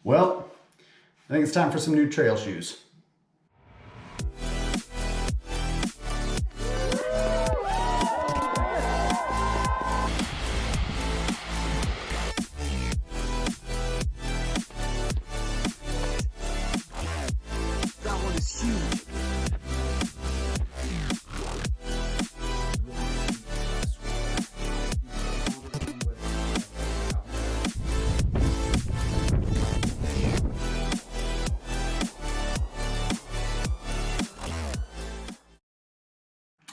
Well, I think it's time for some new trail shoes. That one is huge.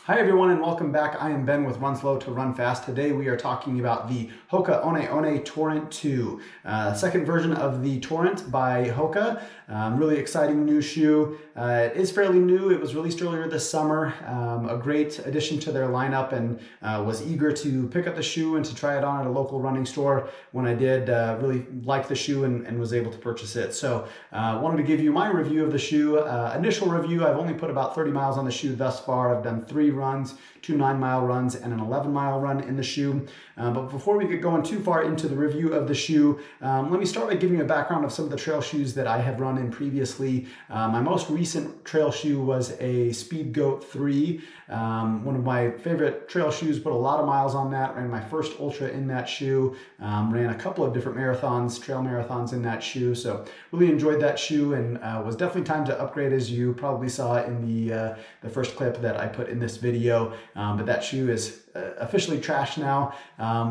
Hi everyone and welcome back. I am Ben with Run Slow to Run Fast. Today we are talking about the Hoka One One Torrent 2, second version of the Torrent by Hoka. Really exciting new shoe. It is fairly new. It was released earlier this summer. A great addition to their lineup, and was eager to pick up the shoe and to try it on at a local running store. When I did, really liked the shoe and was able to purchase it. So wanted to give you my review of the shoe. Initial review, I've only put about 30 miles on the shoe thus far. I've done 3 runs, 2 9-mile runs, and an 11-mile run in the shoe. But before we get going too far into the review of the shoe, let me start by giving you a background of some of the trail shoes that I have run in previously. My most recent trail shoe was a Speedgoat 3, one of my favorite trail shoes, put a lot of miles on that, ran my first ultra in that shoe, ran a couple of different marathons, trail marathons in that shoe, so really enjoyed that shoe, and was definitely time to upgrade, as you probably saw in the first clip that I put in this video. But that shoe is officially trashed now.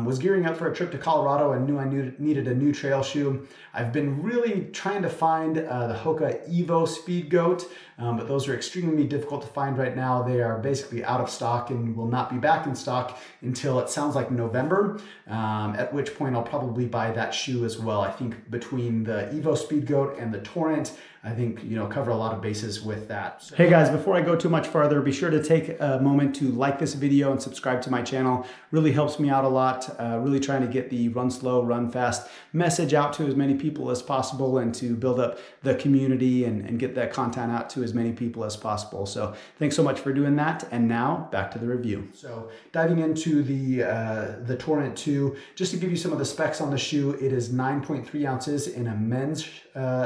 Was gearing up for a trip to Colorado and knew I needed a new trail shoe. I've been really trying to find the Hoka Evo Speedgoat, but those are extremely difficult to find right now. They are basically out of stock and will not be back in stock until it sounds like November, at which point I'll probably buy that shoe as well. I think between the Evo Speedgoat and the Torrent, I think, cover a lot of bases with that. So. Hey guys, before I go too much farther, be sure to take a moment to like this video and subscribe to my channel. Really helps me out a lot. Really trying to get the Run Slow, Run Fast message out to as many people as possible, and to build up the community and get that content out to as many people as possible. So thanks so much for doing that. And now back to the review. So diving into the Torrent 2, just to give you some of the specs on the shoe, it is 9.3 ounces in a men's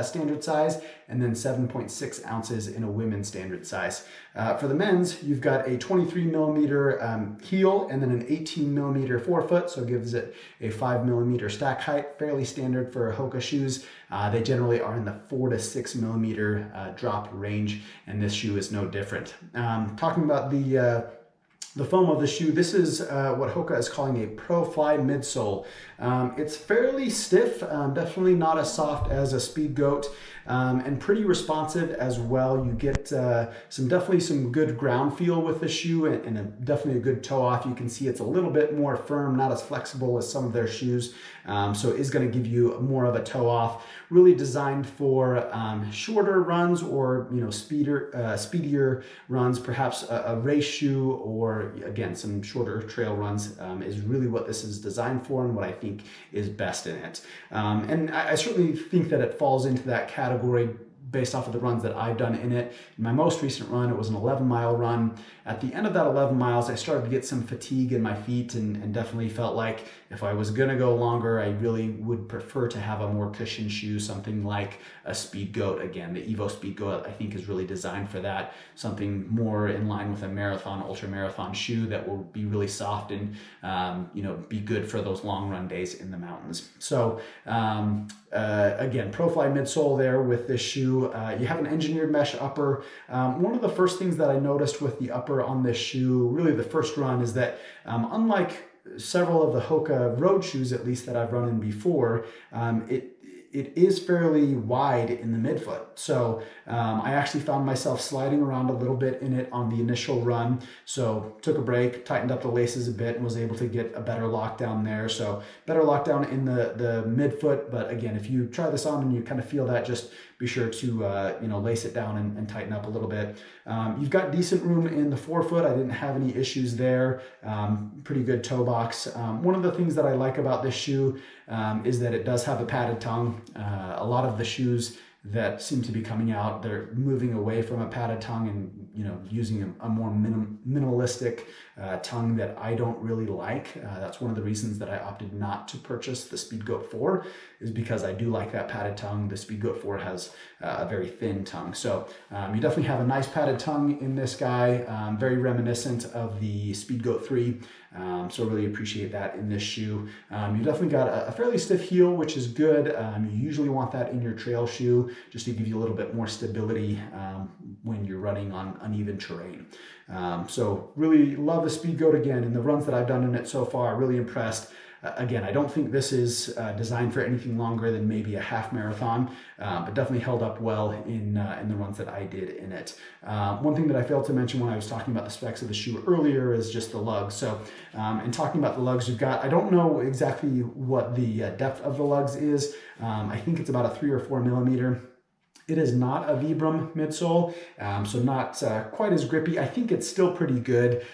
standard size, and then 7.6 ounces in a women's standard size. For the men's, you've got a 23 millimeter heel and then an 18 millimeter forefoot, so it gives it a 5 millimeter stack height, fairly standard for Hoka shoes. They generally are in the 4 to 6 millimeter drop range, and this shoe is no different. Talking about the foam of the shoe, this is what Hoka is calling a Pro Fly midsole. It's fairly stiff, definitely not as soft as a Speedgoat, and pretty responsive as well. You get definitely some good ground feel with the shoe, and definitely a good toe off. You can see it's a little bit more firm, not as flexible as some of their shoes, so it is going to give you more of a toe off. Really designed for shorter runs, or speedier runs, perhaps a race shoe, or again some shorter trail runs is really what this is designed for, and what I think is best in it. And I certainly think that it falls into that category based off of the runs that I've done in it. In my most recent run, it was an 11-mile run. At the end of that 11 miles, I started to get some fatigue in my feet, and definitely felt like if I was gonna go longer, I really would prefer to have a more cushioned shoe, something like a Speedgoat. Again, the Evo Speedgoat I think is really designed for that, something more in line with a marathon, ultra marathon shoe that will be really soft and be good for those long run days in the mountains. So again, Pro Fly midsole there with this shoe. You have an engineered mesh upper. One of the first things that I noticed with the upper on this shoe, really the first run, is that unlike several of the Hoka road shoes, at least that I've run in before, it is fairly wide in the midfoot. So I actually found myself sliding around a little bit in it on the initial run. So took a break, tightened up the laces a bit, and was able to get a better lockdown there. So better lockdown in the midfoot. But again, if you try this on and you kind of feel that, just be sure to lace it down and tighten up a little bit. You've got decent room in the forefoot. I didn't have any issues there. Pretty good toe box. One of the things that I like about this shoe is that it does have a padded tongue. A lot of the shoes that seem to be coming out, they're moving away from a padded tongue and using a more minimalistic tongue that I don't really like. That's one of the reasons that I opted not to purchase the Speedgoat 4, is because I do like that padded tongue. The Speedgoat 4 has a very thin tongue. So you definitely have a nice padded tongue in this guy, very reminiscent of the Speedgoat 3. So really appreciate that in this shoe. You definitely got a fairly stiff heel, which is good. You usually want that in your trail shoe just to give you a little bit more stability when you're running on uneven terrain. So really love the Speedgoat again. In the runs that I've done in it so far, really impressed. Again, I don't think this is designed for anything longer than maybe a half marathon, but definitely held up well in the runs that I did in it. One thing that I failed to mention when I was talking about the specs of the shoe earlier is just the lugs. So in talking about the lugs, you've got, I don't know exactly what the depth of the lugs is. I think it's about a 3 or 4 millimeter. It is not a Vibram midsole, so not quite as grippy. I think it's still pretty good.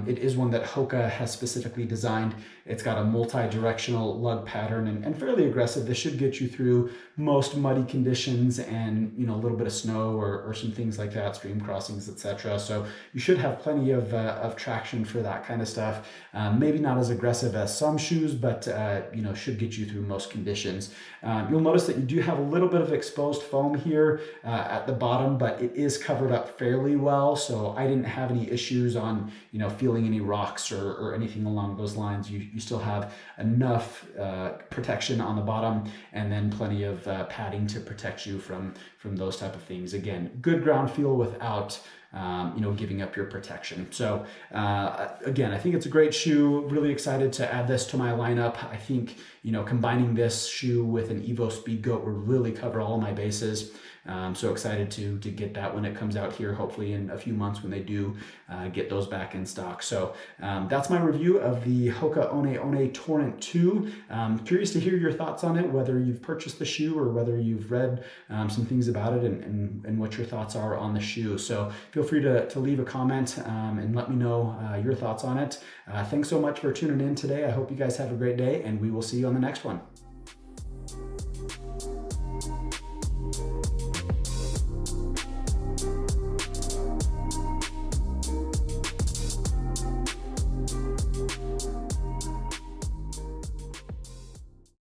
It is one that Hoka has specifically designed. It's got a multi-directional lug pattern and fairly aggressive. This should get you through most muddy conditions and a little bit of snow or some things like that, stream crossings, etc. So you should have plenty of traction for that kind of stuff. Maybe not as aggressive as some shoes, but should get you through most conditions. You'll notice that you do have a little bit of exposed foam here at the bottom, but it is covered up fairly well. So I didn't have any issues on feeling any rocks or anything along those lines. You still have enough protection on the bottom, and then plenty of padding to protect you from those type of things. Again, good ground feel without giving up your protection. So again, I think it's a great shoe. Really excited to add this to my lineup. I think combining this shoe with an Evo Speedgoat will really cover all of my bases. So excited to get that when it comes out here, hopefully in a few months when they do get those back in stock. So that's my review of the Hoka One One Torrent 2. Curious to hear your thoughts on it, whether you've purchased the shoe or whether you've read some things about it and what your thoughts are on the shoe. So feel free to leave a comment and let me know your thoughts on it. Thanks so much for tuning in today. I hope you guys have a great day, and we will see you on the next one.